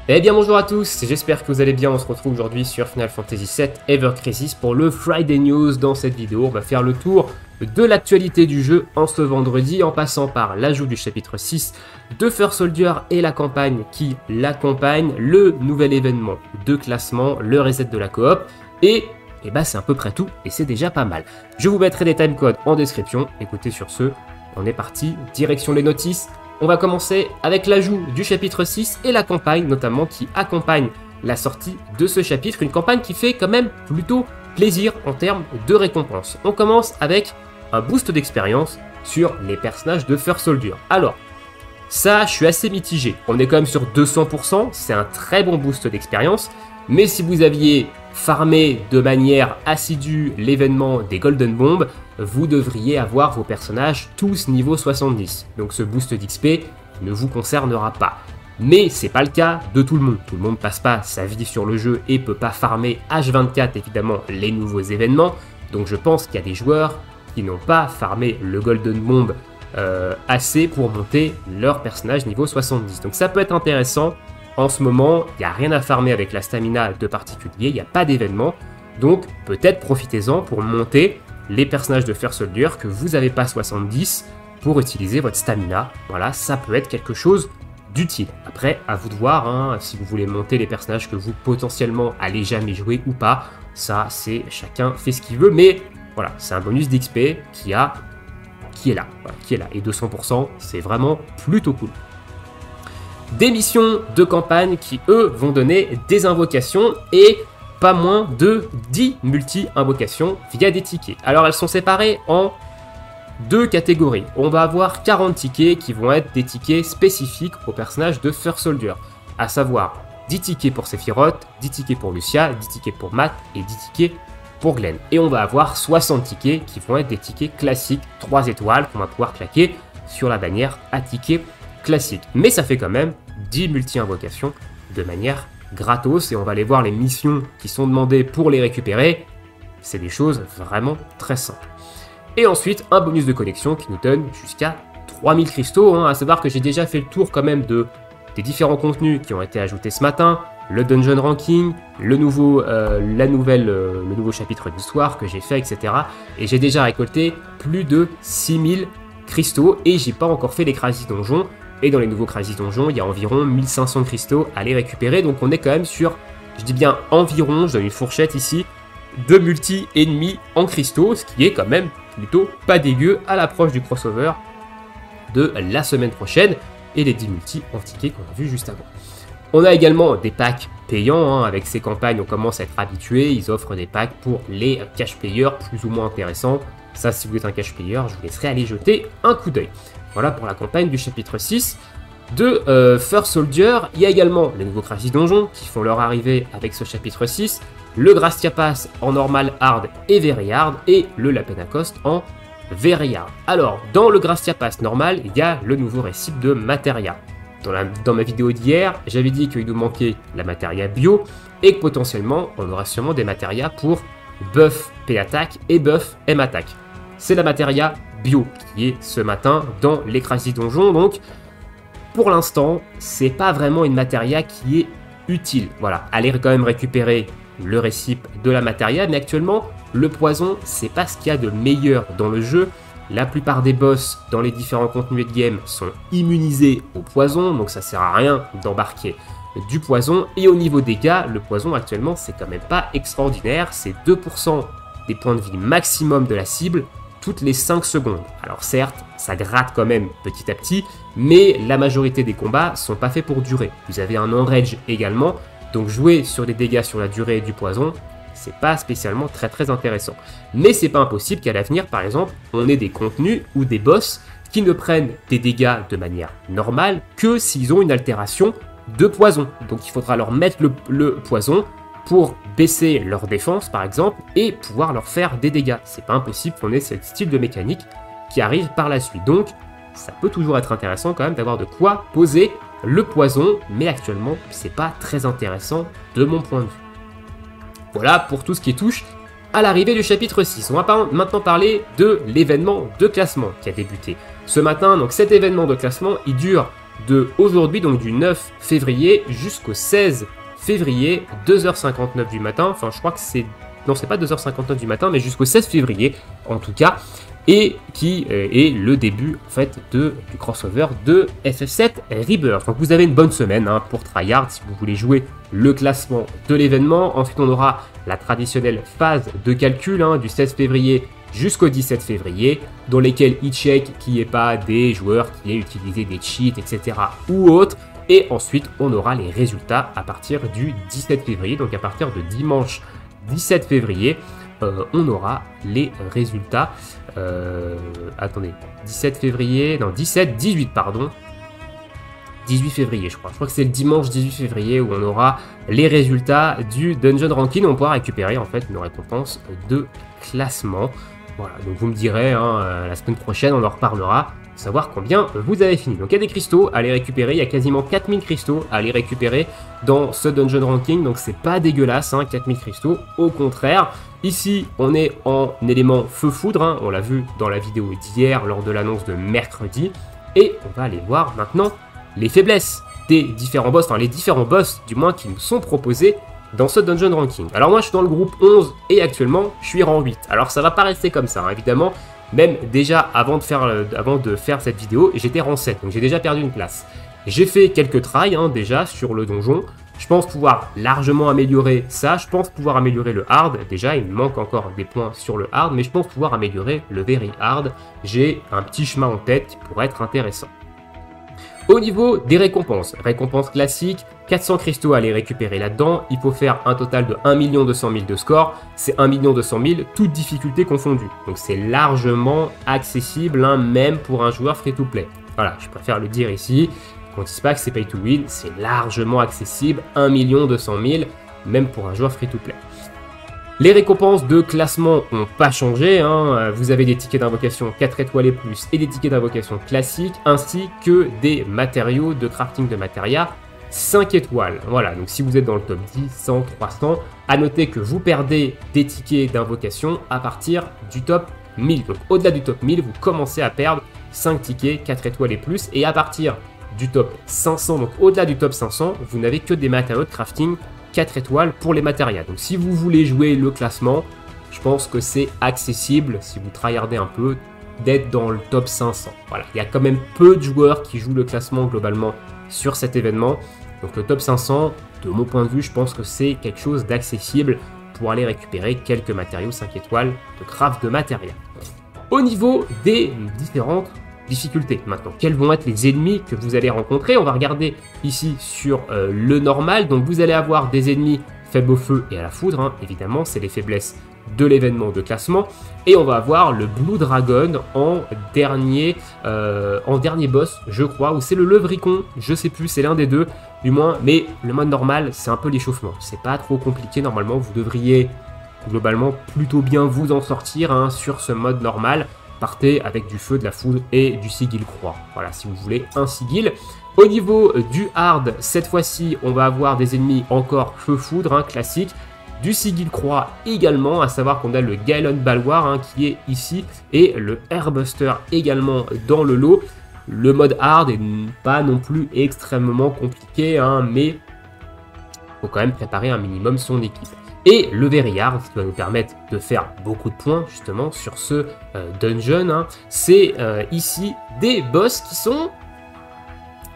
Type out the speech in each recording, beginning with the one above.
Eh bien bonjour à tous, j'espère que vous allez bien, on se retrouve aujourd'hui sur Final Fantasy VII Ever Crisis pour le Friday News. Dans cette vidéo, on va faire le tour de l'actualité du jeu en ce vendredi, en passant par l'ajout du chapitre 6 de First Soldier et la campagne qui l'accompagne, le nouvel événement de classement, le reset de la coop, et bah c'est à peu près tout, et c'est déjà pas mal. Je vous mettrai des timecodes en description, écoutez sur ce, on est parti, direction les notices. On va commencer avec l'ajout du chapitre 6 et la campagne notamment qui accompagne la sortie de ce chapitre. Une campagne qui fait quand même plutôt plaisir en termes de récompenses. On commence avec un boost d'expérience sur les personnages de First Soldier. Alors, ça je suis assez mitigé. On est quand même sur 200%, c'est un très bon boost d'expérience. Mais si vous aviez farmé de manière assidue l'événement des Golden Bombs, vous devriez avoir vos personnages tous niveau 70. Donc ce boost d'XP ne vous concernera pas. Mais c'est pas le cas de tout le monde. Tout le monde passe pas sa vie sur le jeu et peut pas farmer H24 évidemment les nouveaux événements. Donc je pense qu'il y a des joueurs qui n'ont pas farmé le Golden Bomb assez pour monter leur personnage niveau 70. Donc ça peut être intéressant. En ce moment, il n'y a rien à farmer avec la stamina de particulier, il n'y a pas d'événement. Donc peut-être profitez-en pour monter les personnages de First Soldier que vous n'avez pas 70 pour utiliser votre stamina. Voilà, ça peut être quelque chose d'utile. Après, à vous de voir, hein, si vous voulez monter les personnages que vous potentiellement allez jamais jouer ou pas. Ça, c'est chacun fait ce qu'il veut, mais voilà, c'est un bonus d'XP qui est là. Voilà, qui est là. Et 200%, c'est vraiment plutôt cool. Des missions de campagne qui, eux, vont donner des invocations et pas moins de 10 multi-invocations via des tickets. Alors, elles sont séparées en deux catégories. On va avoir 40 tickets qui vont être des tickets spécifiques aux personnages de First Soldier, à savoir 10 tickets pour Sephiroth, 10 tickets pour Lucia, 10 tickets pour Matt et 10 tickets pour Glenn. Et on va avoir 60 tickets qui vont être des tickets classiques 3 étoiles qu'on va pouvoir claquer sur la bannière à tickets classique, mais ça fait quand même 10 multi-invocations de manière gratos et on va aller voir les missions qui sont demandées pour les récupérer. C'est des choses vraiment très simples. Et ensuite, un bonus de connexion qui nous donne jusqu'à 3000 cristaux, hein, à savoir que j'ai déjà fait le tour quand même des différents contenus qui ont été ajoutés ce matin, le dungeon ranking, le nouveau chapitre d'histoire que j'ai fait, etc. Et j'ai déjà récolté plus de 6000 cristaux et j'ai pas encore fait les Crazy Donjons. Et dans les nouveaux Crazy Donjons, il y a environ 1500 cristaux à les récupérer. Donc on est quand même sur, je dis bien environ, je donne une fourchette ici, 2 multi-ennemis en cristaux, ce qui est quand même plutôt pas dégueu à l'approche du crossover de la semaine prochaine et les 10 multi en tickets qu'on a vu juste avant. On a également des packs payants, hein, avec ces campagnes on commence à être habitué, ils offrent des packs pour les cash players plus ou moins intéressants. Ça, si vous êtes un cash player, je vous laisserai aller jeter un coup d'œil. Voilà pour la campagne du chapitre 6 de First Soldier. Il y a également les nouveaux Crazy Donjons qui font leur arrivée avec ce chapitre 6, le Gracia Pass en normal, hard et very hard, et le Lapenacost en very hard. Alors, dans le Gracia Pass normal, il y a le nouveau récip de Materia. Dans ma vidéo d'hier, j'avais dit qu'il nous manquait la Materia bio, et que potentiellement, on aura sûrement des Materia pour buff P-Attack et buff M-Attack. C'est la Materia bio qui est ce matin dans les Crazy Donjons, donc pour l'instant c'est pas vraiment une Materia qui est utile. Voilà, allez quand même récupérer le récip de la Materia, mais actuellement le poison c'est pas ce qu'il y a de meilleur dans le jeu. La plupart des boss dans les différents contenus de game sont immunisés au poison, donc ça sert à rien d'embarquer du poison. Et au niveau dégâts, le poison actuellement c'est quand même pas extraordinaire, c'est 2% des points de vie maximum de la cible toutes les 5 secondes. Alors certes, ça gratte quand même petit à petit, mais la majorité des combats sont pas faits pour durer. Vous avez un enrage également, donc jouer sur des dégâts sur la durée du poison, c'est pas spécialement très intéressant. Mais c'est pas impossible qu'à l'avenir, par exemple, on ait des contenus ou des boss qui ne prennent des dégâts de manière normale que s'ils ont une altération de poison. Donc il faudra leur mettre le poison pour baisser leur défense par exemple et pouvoir leur faire des dégâts. C'est pas impossible qu'on ait ce style de mécanique qui arrive par la suite. Donc ça peut toujours être intéressant quand même d'avoir de quoi poser le poison, mais actuellement c'est pas très intéressant de mon point de vue. Voilà pour tout ce qui touche à l'arrivée du chapitre 6. On va maintenant parler de l'événement de classement qui a débuté ce matin. Donc cet événement de classement, il dure de aujourd'hui, donc du 9 février jusqu'au 16 février, 2h59 du matin. Enfin, je crois que c'est... Non, c'est pas 2h59 du matin, mais jusqu'au 16 février, en tout cas. Et qui est le début, en fait, du crossover de FF7 Rebirth. Donc, vous avez une bonne semaine hein, pour tryhard si vous voulez jouer le classement de l'événement. Ensuite, on aura la traditionnelle phase de calcul hein, du 16 février jusqu'au 17 février, dans lesquels il check qu'il n'y ait pas des joueurs qui aient utilisé des cheats, etc. ou autres. Et ensuite, on aura les résultats à partir du 17 février, donc à partir de dimanche 17 février, on aura les résultats. Attendez, 17 février, non 18 pardon. 18 février je crois que c'est le dimanche 18 février où on aura les résultats du Dungeon Ranking. On pourra récupérer en fait nos récompenses de classement. Voilà, donc vous me direz, hein, la semaine prochaine on en reparlera, savoir combien vous avez fini. Donc il y a des cristaux à aller récupérer, il y a quasiment 4000 cristaux à aller récupérer dans ce Dungeon Ranking, donc c'est pas dégueulasse, hein, 4000 cristaux, au contraire. Ici on est en élément feu foudre, hein, on l'a vu dans la vidéo d'hier lors de l'annonce de mercredi, et on va aller voir maintenant les faiblesses des différents boss, enfin les différents boss du moins qui nous sont proposés dans ce Dungeon Ranking. Alors moi je suis dans le groupe 11 et actuellement je suis rang 8. Alors ça va pas rester comme ça, hein, évidemment. Même déjà avant de faire cette vidéo, j'étais rang 7, donc j'ai déjà perdu une place. J'ai fait quelques tries hein, déjà sur le donjon. Je pense pouvoir largement améliorer ça. Je pense pouvoir améliorer le hard. Déjà, il me manque encore des points sur le hard, mais je pense pouvoir améliorer le very hard. J'ai un petit chemin en tête qui pourrait être intéressant. Au niveau des récompenses classiques, 400 cristaux à aller récupérer là-dedans. Il faut faire un total de 1 200 000 de score. C'est 1 200 000, toutes difficultés confondues. Donc c'est largement accessible, hein, même pour un joueur free-to-play. Voilà, je préfère le dire ici. Qu'on ne dise pas que c'est pay to win, c'est largement accessible, 1 200 000, même pour un joueur free-to-play. Les récompenses de classement n'ont pas changé, hein. Vous avez des tickets d'invocation 4 étoiles et plus et des tickets d'invocation classiques, ainsi que des matériaux de crafting de matéria 5 étoiles. Voilà, donc si vous êtes dans le top 10, 100, 300, à noter que vous perdez des tickets d'invocation à partir du top 1000. Donc au-delà du top 1000, vous commencez à perdre 5 tickets 4 étoiles et plus, et à partir du top 500, donc au-delà du top 500, vous n'avez que des matériaux de crafting 4 étoiles pour les matérias. Donc si vous voulez jouer le classement, je pense que c'est accessible, si vous tryhardez un peu, d'être dans le top 500. Voilà, il y a quand même peu de joueurs qui jouent le classement globalement sur cet événement. Donc le top 500, de mon point de vue, je pense que c'est quelque chose d'accessible pour aller récupérer quelques matériaux 5 étoiles de craft de matériel. Au niveau des différentes difficultés, maintenant, quels vont être les ennemis que vous allez rencontrer? On va regarder ici sur le normal. Donc vous allez avoir des ennemis faibles au feu et à la foudre, hein, évidemment, c'est les faiblesses de l'événement de classement. Et on va avoir le Blue Dragon en dernier boss, je crois, ou c'est le Levricon, je sais plus, c'est l'un des deux, du moins. Mais le mode normal, c'est un peu l'échauffement, c'est pas trop compliqué, normalement, vous devriez globalement plutôt bien vous en sortir hein, sur ce mode normal. Partez avec du feu, de la foudre et du sigil croix. Voilà, si vous voulez un sigil. Au niveau du hard, cette fois-ci, on va avoir des ennemis encore feu foudre, hein, classique. Du sigil croix également, à savoir qu'on a le Gaelon Balwar hein, qui est ici, et le Airbuster également dans le lot. Le mode hard est pas non plus extrêmement compliqué, hein, mais il faut quand même préparer un minimum son équipe. Et le very hard, qui va nous permettre de faire beaucoup de points justement sur ce dungeon, hein, c'est ici des boss qui sont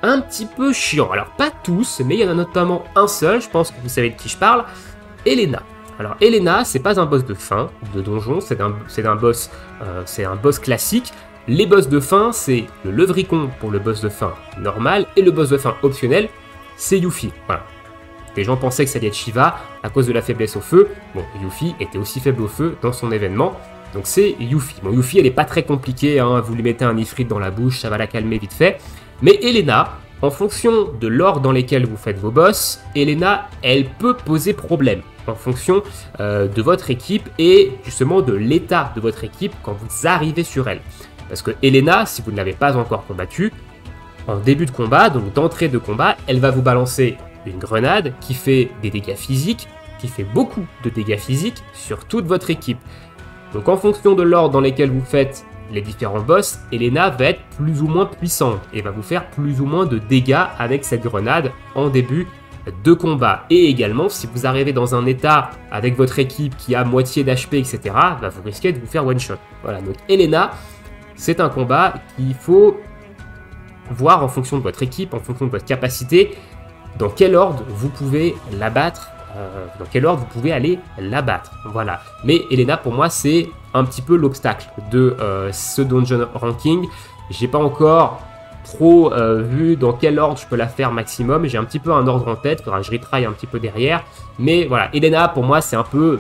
un petit peu chiants. Alors pas tous, mais il y en a notamment un seul, je pense que vous savez de qui je parle, Elena. Alors Elena, c'est pas un boss de fin de donjon, c'est un boss classique. Les boss de fin, c'est le Levricon pour le boss de fin normal, et le boss de fin optionnel, c'est Yuffie. Voilà. Les gens pensaient que ça allait être Shiva à cause de la faiblesse au feu. Bon, Yuffie était aussi faible au feu dans son événement. Donc c'est Yuffie. Bon, Yuffie, elle n'est pas très compliquée. Hein. Vous lui mettez un ifrit dans la bouche, ça va la calmer vite fait. Mais Elena, en fonction de l'ordre dans lequel vous faites vos boss, Elena, elle peut poser problème en fonction de votre équipe et justement de l'état de votre équipe quand vous arrivez sur elle. Parce que Elena, si vous ne l'avez pas encore combattue, en début de combat, donc d'entrée de combat, elle va vous balancer une grenade qui fait des dégâts physiques, qui fait beaucoup de dégâts physiques sur toute votre équipe. Donc en fonction de l'ordre dans lequel vous faites les différents boss, Elena va être plus ou moins puissante et va vous faire plus ou moins de dégâts avec cette grenade en début de combat. Et également, si vous arrivez dans un état avec votre équipe qui a moitié d'HP, etc., bah, vous risquez de vous faire one-shot. Voilà, donc Elena, c'est un combat qu'il faut voir en fonction de votre équipe, en fonction de votre capacité, dans quel ordre vous pouvez la battre, dans quel ordre vous pouvez aller la battre. Voilà. Mais Elena, pour moi, c'est un petit peu l'obstacle de ce dungeon ranking. J'ai pas encore trop vu dans quel ordre je peux la faire maximum. J'ai un petit peu un ordre en tête, faudra que je retry un petit peu derrière. Mais voilà, Elena, pour moi, c'est un peu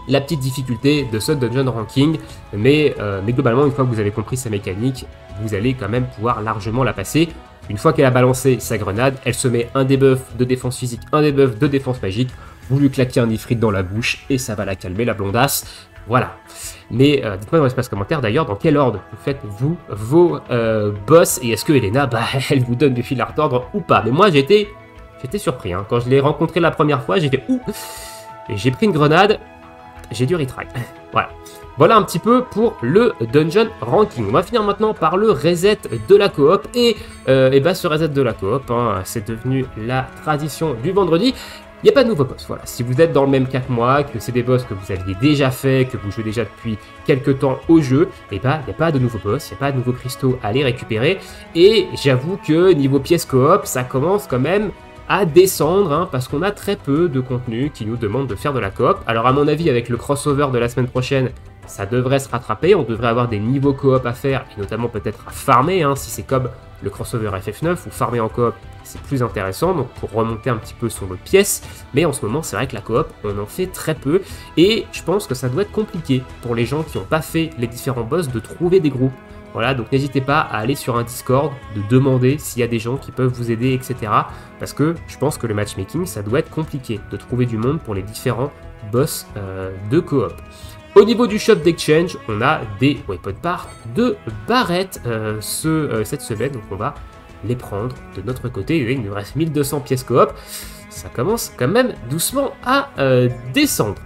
la petite difficulté de ce dungeon ranking. Mais globalement, une fois que vous avez compris sa mécanique, vous allez quand même pouvoir largement la passer. Une fois qu'elle a balancé sa grenade, elle se met un debuff de défense physique, un debuff de défense magique. Vous lui claquez un ifrit dans la bouche et ça va la calmer, la blondasse. Voilà. Mais dites-moi dans l'espace commentaire d'ailleurs dans quel ordre vous faites vous vos boss et est-ce que Elena, bah, elle vous donne du fil à retordre ou pas. Mais moi j'étais surpris. Hein. Quand je l'ai rencontré la première fois, j'ai fait ouh, j'ai pris une grenade, j'ai dû retry. Voilà. Voilà un petit peu pour le dungeon ranking. On va finir maintenant par le reset de la coop. Et bah, ce reset de la coop, hein, c'est devenu la tradition du vendredi. Il n'y a pas de nouveaux boss, voilà. Si vous êtes dans le même cas que moi, que c'est des boss que vous aviez déjà fait, que vous jouez déjà depuis quelques temps au jeu, et bah, il n'y a pas de nouveaux boss, il n'y a pas de nouveaux cristaux à aller récupérer. Et j'avoue que niveau pièce coop, ça commence quand même à descendre, hein, parce qu'on a très peu de contenu qui nous demande de faire de la coop. Alors à mon avis, avec le crossover de la semaine prochaine, ça devrait se rattraper, on devrait avoir des niveaux coop à faire, et notamment peut-être à farmer, hein, si c'est comme le crossover FF9, ou farmer en coop, c'est plus intéressant, donc pour remonter un petit peu sur notre pièce, mais en ce moment, c'est vrai que la coop, on en fait très peu, et je pense que ça doit être compliqué pour les gens qui n'ont pas fait les différents boss de trouver des groupes. Voilà, donc n'hésitez pas à aller sur un Discord, de demander s'il y a des gens qui peuvent vous aider, etc. Parce que je pense que le matchmaking, ça doit être compliqué de trouver du monde pour les différents boss de coop. Au niveau du shop d'exchange, on a des weapon parts de barrettes cette semaine, donc on va les prendre de notre côté. Il nous reste 1200 pièces coop, ça commence quand même doucement à descendre.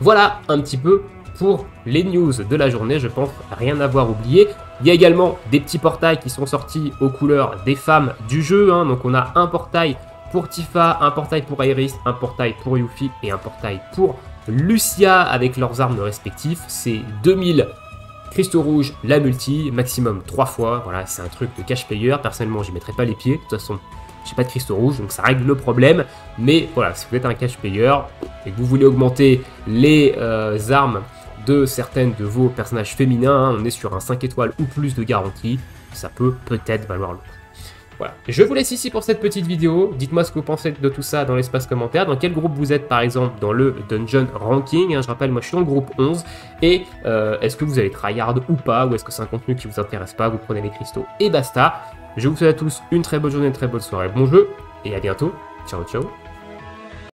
Voilà un petit peu pour les news de la journée, je pense rien avoir oublié. Il y a également des petits portails qui sont sortis aux couleurs des femmes du jeu, hein. Donc on a un portail pour Tifa, un portail pour Iris, un portail pour Yuffie et un portail pour Lucia avec leurs armes respectives. C'est 2000 cristaux rouges, la multi, maximum 3 fois. Voilà, c'est un truc de cash player. Personnellement, j'y mettrai pas les pieds. De toute façon, j'ai pas de cristaux rouges, donc ça règle le problème. Mais voilà, si vous êtes un cash player et que vous voulez augmenter les armes de certaines de vos personnages féminins, hein, on est sur un 5 étoiles ou plus de garantie, ça peut peut-être valoir le coup. Voilà, je vous laisse ici pour cette petite vidéo. Dites-moi ce que vous pensez de tout ça dans l'espace commentaire. Dans quel groupe vous êtes par exemple dans le Dungeon Ranking, hein, je rappelle, moi je suis dans le groupe 11. Et est-ce que vous allez tryhard ou pas, ou est-ce que c'est un contenu qui vous intéresse pas, vous prenez les cristaux et basta. Je vous souhaite à tous une très bonne journée, une très bonne soirée, bon jeu, et à bientôt. Ciao ciao.